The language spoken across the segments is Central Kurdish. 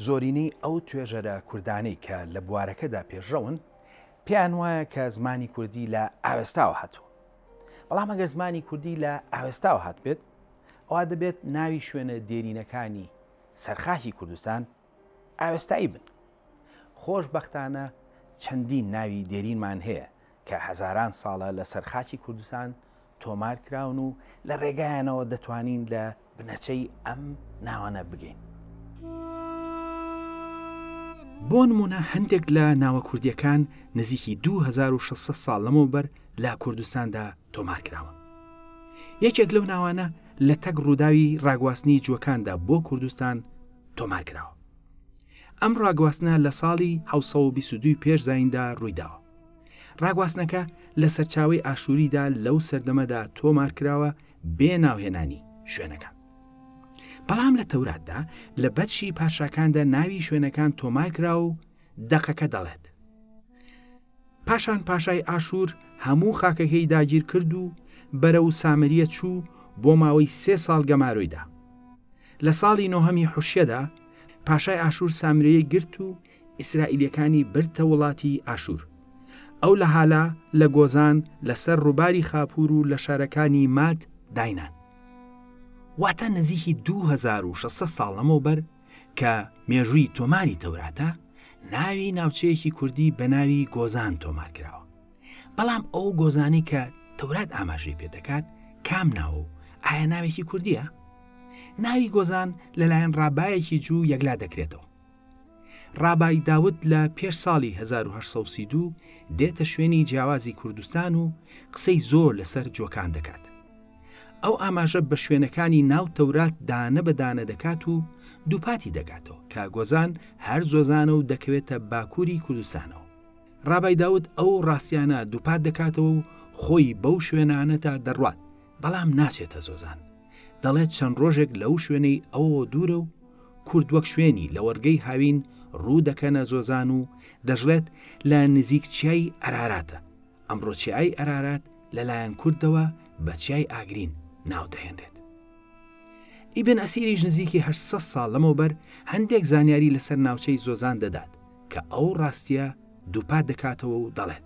زۆرینەی ئەو توێژەرە کوردانەی کە لە بوارەکەدا پێشڕەون پێیان وایە کە زمانی کوردی لە ئاوێستاوە هاتووە. بەڵام ئەگەر زمانی کوردی لە ئاوێستاوە هات بێت، ئەوە دەبێت ناوی شوێنە دێرینەکانی سەرخاکی کوردستان ئاوێستایی بن. خۆشبەختانە چەندین ناوی دێرینمان هەیە کە هەزاران ساڵە لە سەرخاکی کوردستان تۆمار کراون و لە ڕێگایانەوە دەتوانین لە بنەچەی ئەم ناوانە بگەین. بۆ نمونە هەندێک لە ناوە کوردیەکان نزیکی 2600 ساڵ لەمەوبەر لە کوردستاندا تۆمار کراوە. یەکێک لەو ناوانە لە تەک ڕووداوی ڕاگواستنی جووەکاندا بۆ کوردستان تۆمار کراوە. ئەم ڕاگواستنە لە ساڵی 1922 پێش زایندا ڕوویداوە. ڕاگواستنەکە لە سەرچاوی ئاشووریدا لەو سەردەمەدا تۆمار کراوە بێ ناوهێنانی شوێنەکان. بەڵام لە تەوراتدا لە بەدشی پاشاکاندا ناوی شوێنەکان تۆمار کرا و دەقەکە دەڵێت. پاشان پاشای ئاشوور هەموو خاکەکەی داگیر کرد و بەرەو سامریە چوو بۆ ماوەی 3 ساڵ گەمارویدا. لە ساڵی نۆهەمی حوشیەدا پاشای ئاشوور سامریەی گرت و ئیسرائیلیەکانی بردتە وڵاتی ئاشوور. ئەو لە حالا لە گۆزان لەسەر ڕووباری خاپور و لە شارەکانی مات داینان. واتە نزیکی 2600 ساڵ لەمەوبەر کە مێژووی تۆماری تەوراتە ناوی ناوچەیەکی کوردی بە ناوی گۆزان تۆمار کراوە. بەڵام ئەو گۆزانی کە تەورات ئاماژەی پێ دەکات کام ناوە و ئایا ناوێکی کوردیە؟ ناوی گۆزان لەلایەن ڕابایەکی جوو یەکلا دەکرێتەوە. ڕابای داود لە پێش ساڵی 1832 دێتە شوێنی جیاوازی کوردستان و قسەی زۆر لەسەر جۆکان دەکات. ئەو ئاماژە بە شوێنەکانی ناو تەورات دانە بەدانە دەکات و دووپاتی دەکاتەوە کە گۆزان هەر زۆزانە و دەکەوێتە باکووری کوردستانەوە. ڕابای داود ئەو ڕاستیانە دووپات دەکاتەوە و خۆی بەو شوێنانەتا دەڕوات، بەڵام ناچێتە زۆزان. دەڵێت چەند ڕۆژێک لەو شوێنەی ئەوە دوورە و کورد وەک شوێنی لە وەرگەی هاوین ڕوو دەکەنە زۆزان و دەژڵێت لە نزیک چیای ئەراراتە. ئەمڕۆ چیای ئەرارات لەلایەن کوردەوە بە چیای ئاگرین ناو دەهێنرێت. ئیبن ئەسیریش نزیکی 800 ساڵ لەمەوبەر هەندێک زانیاری لەسەر ناوچەی زۆزان دەدات کە ئەو ڕاستیە دووپات دەکاتەوە و دەڵێت.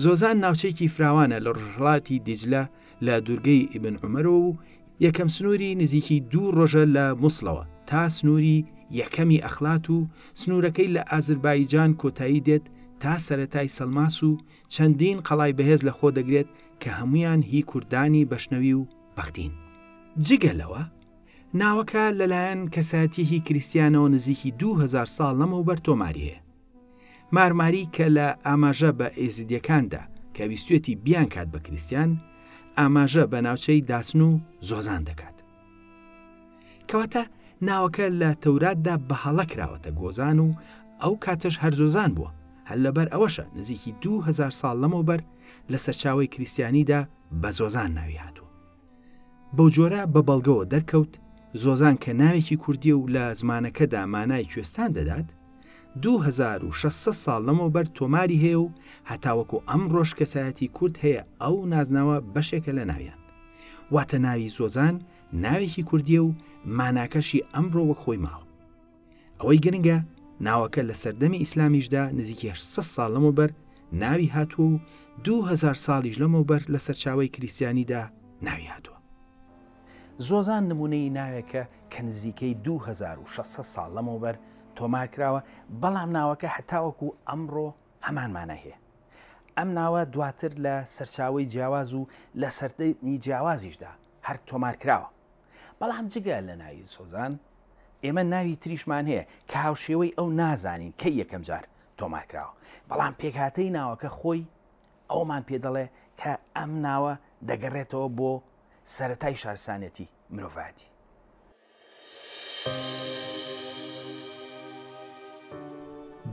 زۆزان ناوچەیەکی فراوانە لە ڕۆژهەڵاتی دیجلە لە دوورگەی ئیبن عومەرەوە و یەکەم سنووری نزیکی 2 ڕۆژە لە مووسڵەوە تا سنووری یەکەمی ئەخلات و سنوورەکەی لە ئازربایجان کۆتایی دێت تا سەرەتای سەلماس و چەندین قەڵای بەهێز لە خۆ دەگرێت کە هەمویان هی کوردانی بەشنەوی و بەختین. جگەلەوە ناوەکە لەلایەن کەساتیهی کریسیانەوە نزیکی 2000 ساڵ لەمەوبەر تۆماری هەیە. مارماری کە لە ئاماژە بە ئێزیدیەکاندا کە ویستوێتی بیان کات بە کریسیان ئاماژە بە ناوچەی داسن و زۆزان دەکات. کەواتە ناوەکە لە تەوراتدا بەهەڵە کراوەتە گۆزان و ئەو کاتەش هەر زۆزان بووە. هەر لەبەر ئەوەشە نزیکی 2000 ساڵ لەمەوبەر لە سەرچاوی کریسیانیدا بە زۆزان ناوی هاتووە. بەو جۆرە بە بەڵگەوە دەرکەوت زۆزان کە ناوێکی کوردی و لە زمانەکەدا مانای کوێستان دەدات 2600 ساڵ لەمەوبەر تۆماری هەیە و هەتاوەکو ئەم ڕۆژ کەسایەتی کورد هەیە ئەو نازناوە بەشێکە لە ناویان. واتە ناوی زۆزان ناوێکی کوردیە و ماناکەشی ئەمڕۆ وەک خۆی ماوە. ئەوەی گرنگە ناوەکە لە سەردەمی ئیسلامیشدا نزیکی 800 ساڵ لەمەوبەر ناوی هاتووە و 2000 ساڵیش لەمەوبەر لە سەرچاوی کریسیانیدا ناوی هاتووە. زۆزان نمونەی ناوێکە کە نزیکەی 2600 ساڵ لەمەوبەر تۆمار کراوە، بەڵام ناوەکە هەتاوەکو ئەمڕۆ هەمان مانای هەیە. ئەم ناوە دواتر لە سەرچاوی جیاواز و لە سەردەمی جیاوازیشدا هەر تۆمار کراوە. بەڵام جگە لە ناوی زۆزان ئێمە ناوی تریشمان هەیە کە هاوشێوەی ئەو نازانین کە یەکەم جار تۆمار کراوە، بەڵام پێکهاتەی ناوەکە خۆی ئەومان پێ دەڵێ کە ئەم ناوە دەگەڕێتەوە بۆ سەرەتای شارستانیەتی مرۆڤایەتی.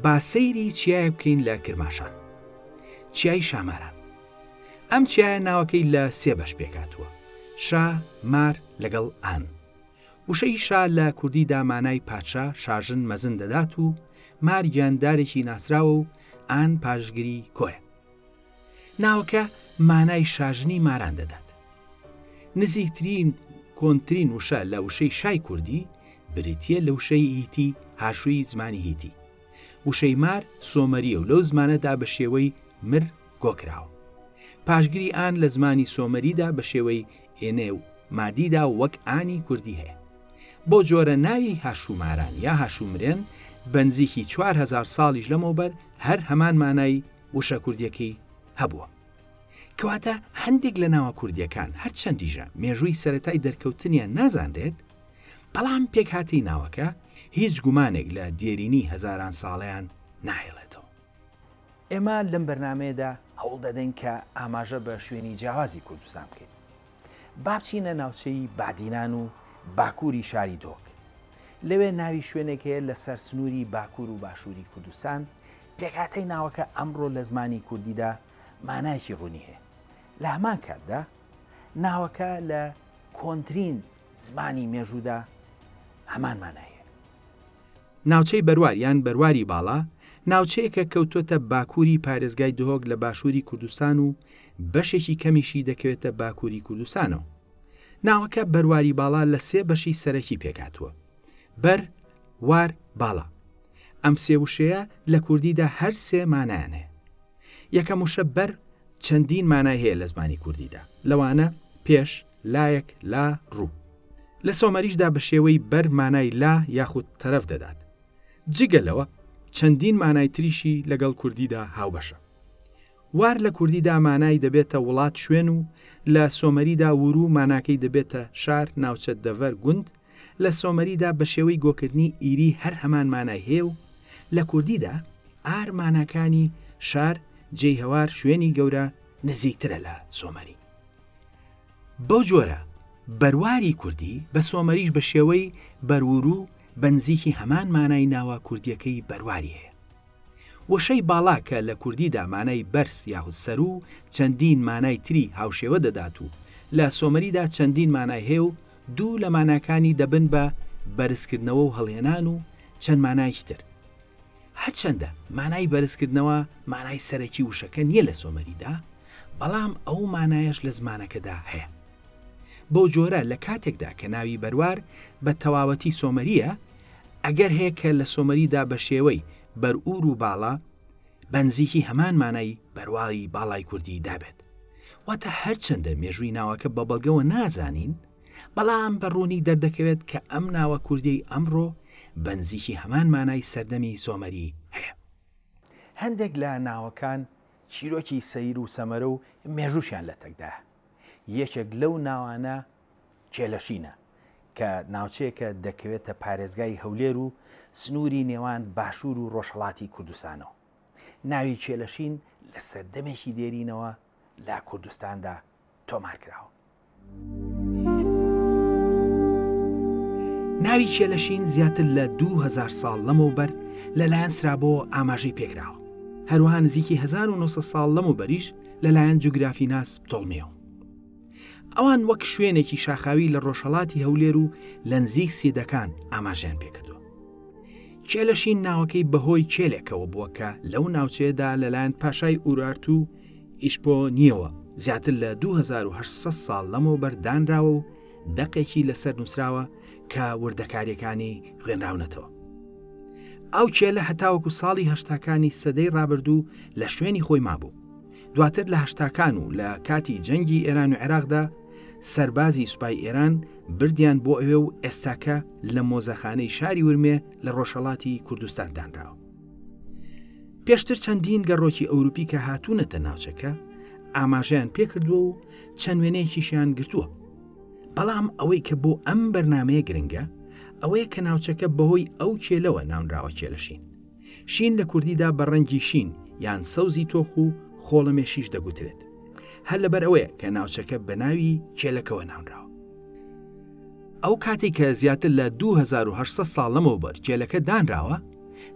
با سەیری چیای بکەین لە کرماشان. چیای شاماران. ئەم چیایە ناوەکەی لە 3 بەش پێکاتووە: شا، مار لەگەڵ ئان. وشەی شا لە کوردیدا مانای پادشا، شاژن، مەزن دەدات و مار گیاندارێکی ناسراوە و ئان پاشگری کۆیە. ناوەکە مانای شاژنی ماران دەدات. نزیکترین کۆنترین وشە لە وشەی شای کوردی بریتیە لە وشەی هیتی هاشووی زمانی هیتی. وشەی مار سۆمەریە و لەو زمانەدا بە شێوەی مر گۆکراوە. پاشگیری ئان لە زمانی سۆمەریدا بە شێوەی ئێنێ و مادیدا وەک ئانی کوردی هەیە. بۆ جۆرە ناوی هاشوماران یا هاشومرێن بەنزیکی 4000 ساڵیش لەمەوبەر هەر هەمان مانای وشە کوردیەکەی هەبووە. کەواتە هەندێک لە ناوە کوردیەکان هەرچەندیژە مێژووی سەرەتای دەرکەوتنیان نازانرێت، بەڵام پێکهاتی ناوەکە هیچ گومانێک لە دێرینی هەزاران ساڵیان ناهێڵێتەوە. ئێمە لەم بەرنمەیەدا هەوڵ دەدەین کە ئاماژە بە شوێنی جیاوازی کوردستان بکەین. با بچینە ناوچەی بادینان و باکووری شاری دۆک. لەوێ ناوی شوێنێک هەیە لە سەر سنووری باکوور و باشووری کوردستان. پێکهاتەی ناوەکە ئەمڕۆ لە زمانی کوردیدا مانایەکی ڕوونی هەیە. لە هەمان کاتدا ناوەکە لە کۆنترین زمانی مێژوودا هەمان مانایە. ناوچەی بەروار یان بەرواری باڵا ناوچەیەکە کەوتۆتە باکووری پارێزگای دهۆک لە باشووری کوردستان و بەشێکی کەمیشی دەکەوێتە باکووری کوردستانەوە. ناوەکە بەرواری باڵا لە 3 بەشی سەرەکی پێکاتووە: بەر، وار، باڵا. ئەم سێ وشەیە لە کوردیدا هەر 3 مانایان هەیە. یەکەم وشە بەر چەندین مانای هەیە لە زمانی کوردیدا، لەوانە پێش، لایەک، لا، ڕوو. لە سۆمەریشدا بە شێوەی بەر مانای لا یاخود تەرەف دەدات. جگەلەوە چەندین مانای تریشی لەگەڵ کوردیدا هاوبەشە. وار لە کوردیدا مانای دەبێتە وڵات شوێن و لە سۆمەریدا ورو ماناکەی دەبێتە شار ناوچە دەڤەر گوند. لە سۆمەریدا بە شێوەی گۆکردنی ئیری هەر هەمان مانای هەیە و لە کوردیدا ئار ماناکانی شار جێی هەوار شوێنی گەورە نزیکترە لە سۆمەری. بەو جۆرە بەرواری کوردی بە سۆمەریش بە شێوەی بەرورو بەنزیکی هەمان مانای ناوە کوردیەکەی بەرواری هەیە. وشەی باڵا کە لە کوردیدا مانای بەرس یاخود سەر و چەندین مانای تری هاوشێوە دەدات و لە سۆمەریدا چەندین مانای هەیە و دوو لە ماناکانی دەبن بە بەرزکردنەوە و هەڵهێنان و چەند مانایکی تر. هەرچەندە مانای بەرزکردنەوە مانای سەرەکی وشەکە نییە لە سۆمەریدا، بەڵام ئەو مانایەش لە زمانەکەدا هەیە. بۆ جۆرە لە کاتێکدا کە ناوی بەروار بە تەواوەتی سۆمەریە، ئەگەر هەیە کە لە سۆمەریدا بە شێوەی بەرئور و باڵا بەنزیکی هەمان مانای بەرواڵی باڵای کوردی دابێت. واتە هەرچەندە مێژووی ناوەکە بە بەڵگەوە نازانین، بەڵام بەڕوونی دەردەکەوێت کە ئەم ناوە کوردی ئەمڕۆ بەنزیکی هەمان مانای سەردەمی سۆمەری هەیە. هەندێک لە ناوەکان چیرۆکی سەیر و سەمەرە و مێژووشیان لە تەکدا. یەکێک لەو ناوانە کێلەشینە کە ناوچەیەکە دەکەوێتە پارێزگای هەولێر و سنووری نێوان باشوور و ڕۆژهەڵاتی کوردستانەوە. ناوی کێلەشین لە سەردەمێکی دێرینەوە لە کوردستاندا تۆمار کراوە. ناوی کێلەشین زیاتر لە 2000 ساڵ لەمەوبەر لەلایەن سرابۆ ئاماژەی پێکراوە. هەروەها نزیکی 1900 ساڵ لەمەوبەریش لەلایەن جوگرافی ناس پتۆڵمیەوە. ئەوان وەک شوێنێکی شاخاوی لە ڕۆژهەڵاتی هەولێر و لە نزیک سیدەکان ئاماژیان پێکردووە. کێلەشین ناوەکەی بەهۆی کێلێکەوە بووە کە لەو ناوچەیەدا لەلایەن پاشای ئورارتو ئیشپۆنیەوە زیاتر لە 2800 ساڵ لەمەوبەر دانراوە و دەقێکی لەسەر نووسراوە کە وردەکاریەکانی خوێنراونەتەوە. ئەو کێلە هەتاوەکو ساڵی هەشتاکانی سەدەی ڕابردوو لە شوێنی خۆی مابوو. دواتر لە هەشتاکان و لە کاتی جەنگی ئێران و عێراقدا سەربازی سوپای ئێران بردیان بۆ ئەوێ و ئێستاکە لە مۆزەخانەی شاری ورمێ لە ڕۆژهەڵاتی کوردستان دانراوە. پێشتر چەندین گەڕۆکی ئەوروپی کە هاتوونەتە ناوچەکە ئاماژەیان پێکردووە و چەند وێنەیەکیشیان گرتووە. بەڵام ئەوەی کە بۆ ئەم بەرنامەیە گرنگە ئەوەیە کە ناوچەکە بەهۆی ئەو کێلەوە ناونراوە کێلەشین. شین لە کوردیدا بە ڕەنگی شین یان سەوزی تۆخ و خۆڵەمێشیش دەگوترێت. هەر لەبەر ئەوەیە کە ناوچەکە بە ناوی کێلەکەوە ناونراوە. ئەو کاتێک کە زیاتر لە 2800 ساڵ لەمەوبەر کێلەکە دانراوە،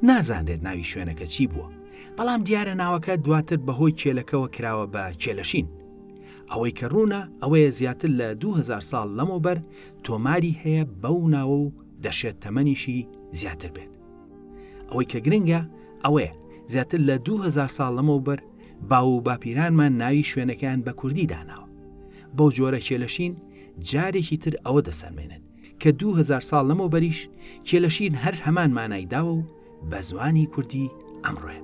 نازانرێت ناوی شوێنەکە چی بووە، بەڵام دیارە ناوەکە دواتر بەهۆی کێلەکەوە کراوە بە کێلەشین. ئەوەی کە ڕوونە ئەوەیە زیاتر لە 2000 ساڵ لەمەوبەر تۆماری هەیە بەو ناوە و دەشێت تەمەنیشی زیاتر بێت. ئەوەی کە گرنگە ئەوەیە زیاتر لە 2000 ساڵ لەمەوبەر باو و باپیرانمان ناوی شوێنەکەیان بە کوردی داناوە. بەو جۆرە کێلەشین جارێکی تر ئەوە دەسەرمێنن کە 2000 ساڵ لەمەوە بەریش کێلەشین هەر هەمان مانای داوە و بە زمانی کوردی ئەمڕۆیە.